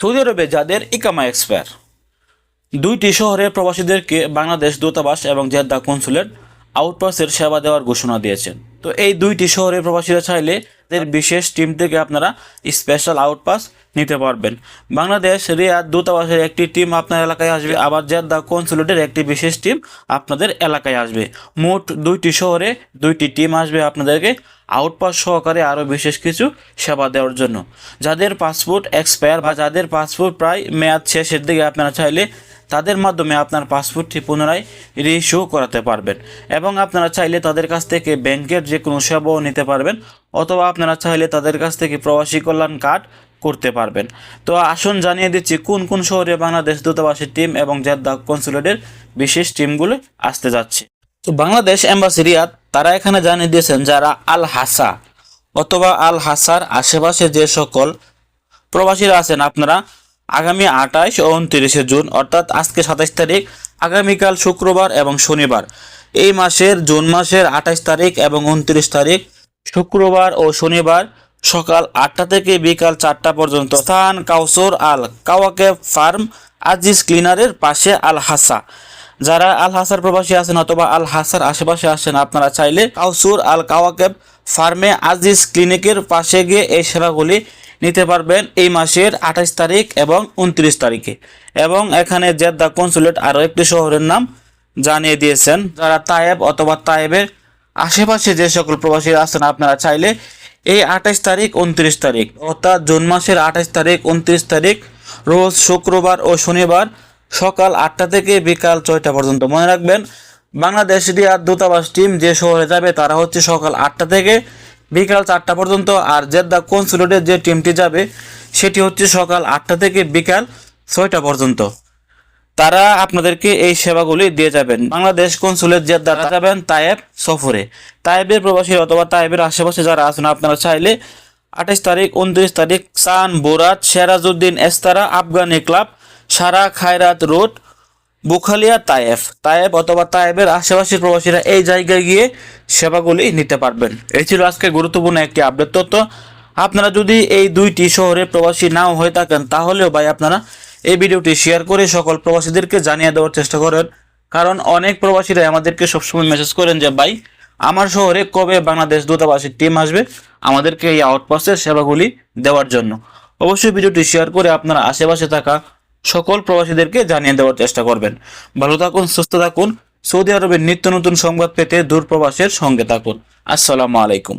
Saudi আরবে যাদের ইকামা expire, দুইটি শহরে প্রবাসীদেরকে বাংলাদেশ দূতাবাস এবং জেদ্দা কনসুলেট আউটপাসের সেবা দেওয়ার ঘোষণা দিয়েছেন। তো এই দুইটি শহরে প্রবাসীরা চাইলে এদের বিশেষ টিম থেকে আপনারা স্পেশাল আউটপাস নিতে পারবেন। বাংলাদেশ রিয়াদ দূতাবাসের একটি টিম আপনার এলাকায় আসবে, আবার জেদ্দা কনসুলেটের একটি বিশেষ টিম আপনাদের এলাকায় আসবে। মোট দুইটি শহরে দুইটি টিম আসবে আপনাদেরকে আউটপাস সহকারে আরও বিশেষ কিছু সেবা দেওয়ার জন্য। যাদের পাসপোর্ট এক্সপায়ার বা যাদের পাসপোর্ট প্রায় মেয়াদ শেষের দিকে আপনারা চাইলে তাদের মাধ্যমে আপনার পাসপোর্টটি পুনরায় রিইস্যু করাতে পারবেন, এবং আপনারা চাইলে তাদের কাছ থেকে ব্যাংকের যে কোনো সেবাও নিতে পারবেন, অথবা আপনারা চাইলে তাদের কাছ থেকে প্রবাসী কল্যাণ কার্ড করতে পারবেন। তো আসুন জানিয়ে দিচ্ছি কোন কোন শহরে বাংলাদেশ দূতাবাসের টিম এবং জেদ্দা কনসুলেটের বিশেষ টিমগুলো আসতে যাচ্ছে। তো বাংলাদেশ এম্বাসি রিয়াদ তারা এখানে জানিয়ে দিয়েছেন যারা আল হাসা অথবা আল হাসার আশেপাশে যে সকল প্রবাসীরা আছেন, আপনারা আগামী 28 ও 29 জুন অর্থাৎ আজকে 27 তারিখ, আগামীকাল শুক্রবার এবং শনিবার, এই মাসের জুন মাসের 28 তারিখ এবং 29 তারিখ শুক্রবার ও শনিবার সকাল 8টা থেকে বিকাল 4টা পর্যন্ত স্থান কাউসর আল কাওয়াকেব ফার্ম আজিজ ক্লিনারের পাশে আল হাসা। যারা আল হাসার প্রবাসী আছেন অথবা আল হাসার আশেপাশে আসেন, আপনারা চাইলে কাউসুর আল কাওয়াকেব ফার্মে আজিজ ক্লিনিকের পাশে গিয়ে এই সেবাগুলি নিতে পারবেন এই মাসের 28 তারিখ এবং 29 তারিখে। এবং এখানে জেদ্দা কনসুলেট আরও একটি শহরের নাম জানিয়ে দিয়েছেন। যারা তায়েব অথবা তায়েবের আশেপাশে যে সকল প্রবাসীরা আছেন, আপনারা চাইলে এই 28 তারিখ 29 তারিখ অর্থাৎ জুন মাসের 28 তারিখ 29 তারিখ রোজ শুক্রবার ও শনিবার সকাল 8টা থেকে বিকাল 6টা পর্যন্ত। মনে রাখবেন, বাংলাদেশ রিয়াদ দূতাবাস টিম যে শহরে যাবে তারা হচ্ছে সকাল 8টা থেকে বিকাল 4টা পর্যন্ত, আর জেদ্দা কনসুলেটের যে টিমটি যাবে সেটি হচ্ছে সকাল 8টা থেকে বিকাল 6টা পর্যন্ত। তারা আপনাদেরকে এই সেবাগুলি দিয়ে যাবেন। বাংলাদেশ কনসুলেট জেদ্দা যাবেন তায়েব সফরে। তায়েবের প্রবাসী অথবা তায়েবের আশেপাশে যারা আছেন, আপনারা চাইলে 28 তারিখ 29 তারিখ সান বোরাত সেরাজউদ্দিন এস্তারা আফগানি ক্লাব সারা খায়রাত রোড বুখালিয়া তায়েব অথবা তায়েবের আশেপাশের প্রবাসীরা এই জায়গায় গিয়ে সেবাগুলি নিতে পারবেন। এই ছিল আজকে গুরুত্বপূর্ণ একটি আপডেট তথ্য। আপনারা যদি এই দুইটি শহরে প্রবাসী নাও হয়ে থাকেন, তাহলেও ভাই আপনারা এই ভিডিওটি শেয়ার করে সকল প্রবাসীদেরকে জানিয়ে দেওয়ার চেষ্টা করেন, কারণ অনেক প্রবাসীরা আমাদেরকে সবসময় মেসেজ করেন যে ভাই আমার শহরে কবে বাংলাদেশ দূতাবাসের টিম আসবে আমাদেরকে এই আউটপোস্টের সেবাগুলি দেওয়ার জন্য। অবশ্যই ভিডিওটি শেয়ার করে আপনারা আশেপাশে থাকা সকল প্রবাসীদেরকে জানিয়ে দেওয়ার চেষ্টা করবেন। ভালো থাকুন, সুস্থ থাকুন। সৌদি আরবের নিত্য নতুন সংবাদ পেতে দূর প্রবাসের সঙ্গে থাকুন। আসসালামু আলাইকুম।